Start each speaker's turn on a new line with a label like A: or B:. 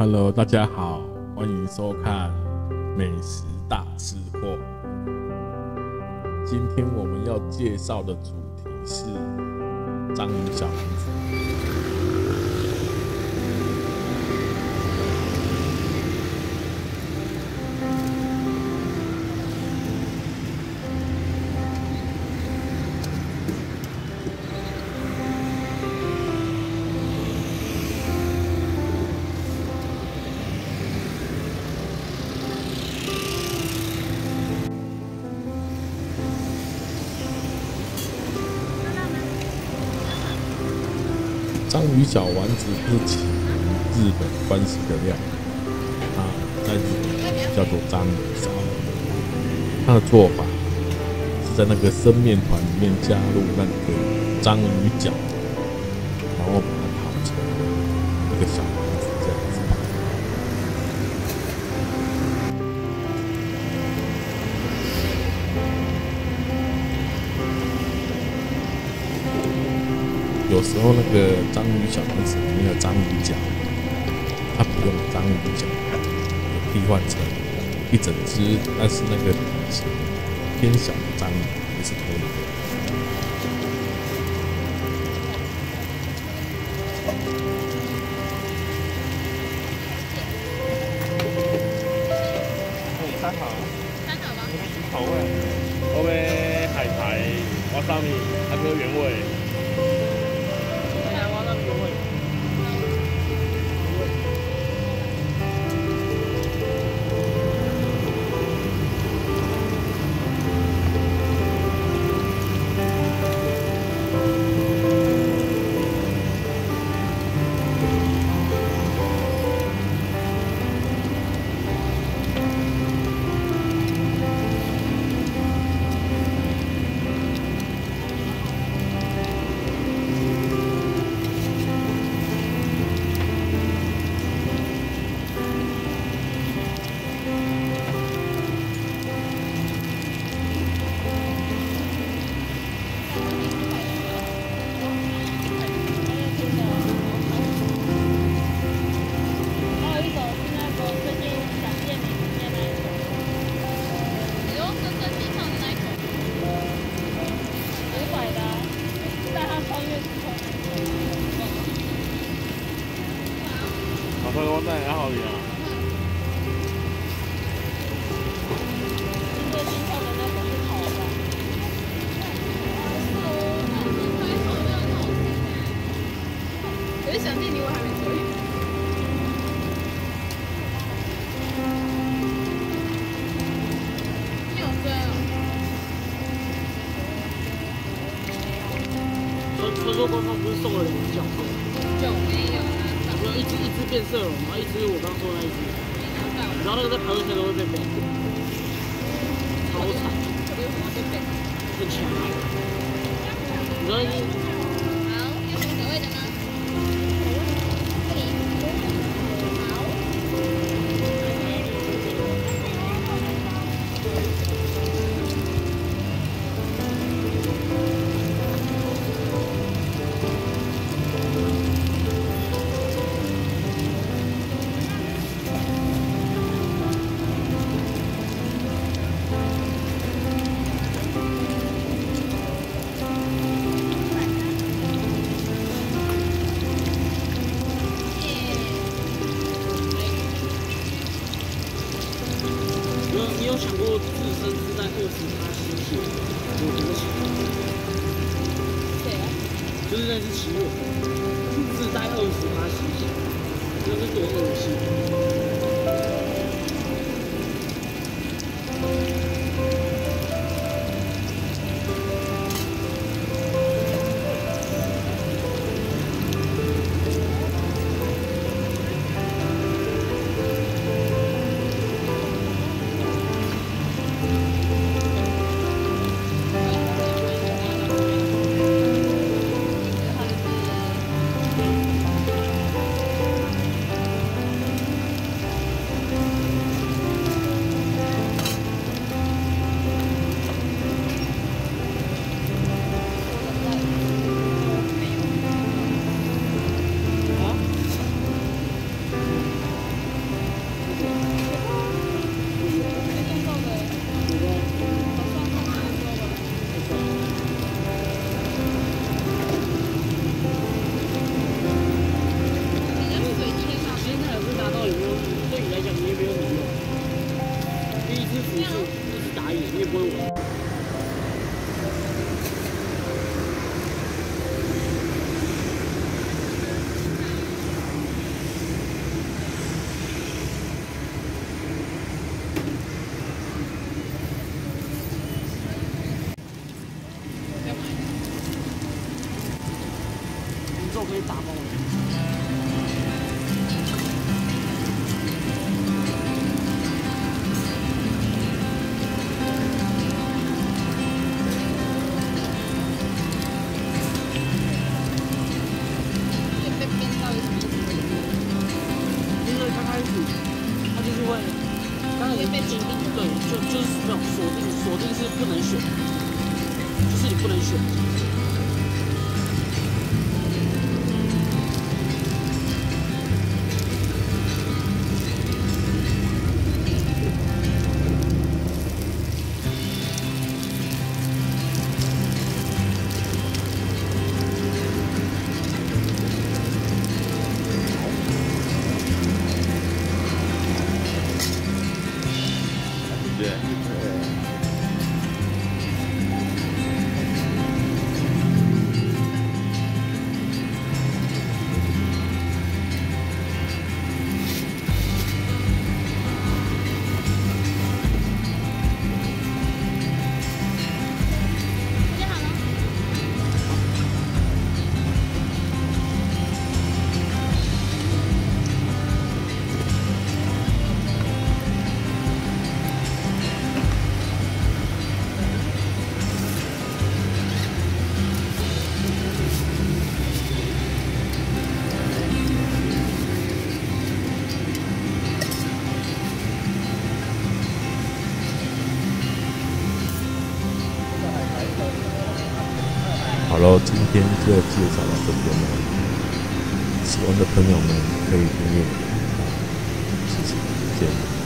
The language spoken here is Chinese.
A: Hello，大家好，欢迎收看美食大吃货。今天我们要介绍的主题是章鱼小丸子。章鱼小丸子是起日本关西的料理，它在日本叫做章鱼烧。它的做法是在那个生面团里面加入那个章鱼脚，然后把它烤成一个小丸子这样子。有时候那个章鱼小丸子里面的章鱼脚，它不用章鱼脚，也可以换成一整只，但是那个体型偏小的章鱼也是可以的。
B: 三好吗？口味，后面海苔、瓦萨米，还有原味。我推我真系好嘢啊！最新上的那个是烤的。
C: 可是想念你，我还没追。你有追哦？
D: 传说官方不是送了2只角色？
C: 有没有？
D: 一只变色龙，然后一只我刚说的那一只，然后那个在排位赛都会被 ban， 超惨，很强啊！你知道
C: 好，有什么口味的吗？
D: 你有想过自身是在20%吸血有多强？
C: 对啊，
D: 就是那只奇洛自带20%吸血，那是多恶心！
C: 被锁定。
D: 对，就是那种锁定是不能选，就是你不能选。
A: 好了，今天就介绍到这边了。喜欢的朋友们可以订阅，谢谢，再见。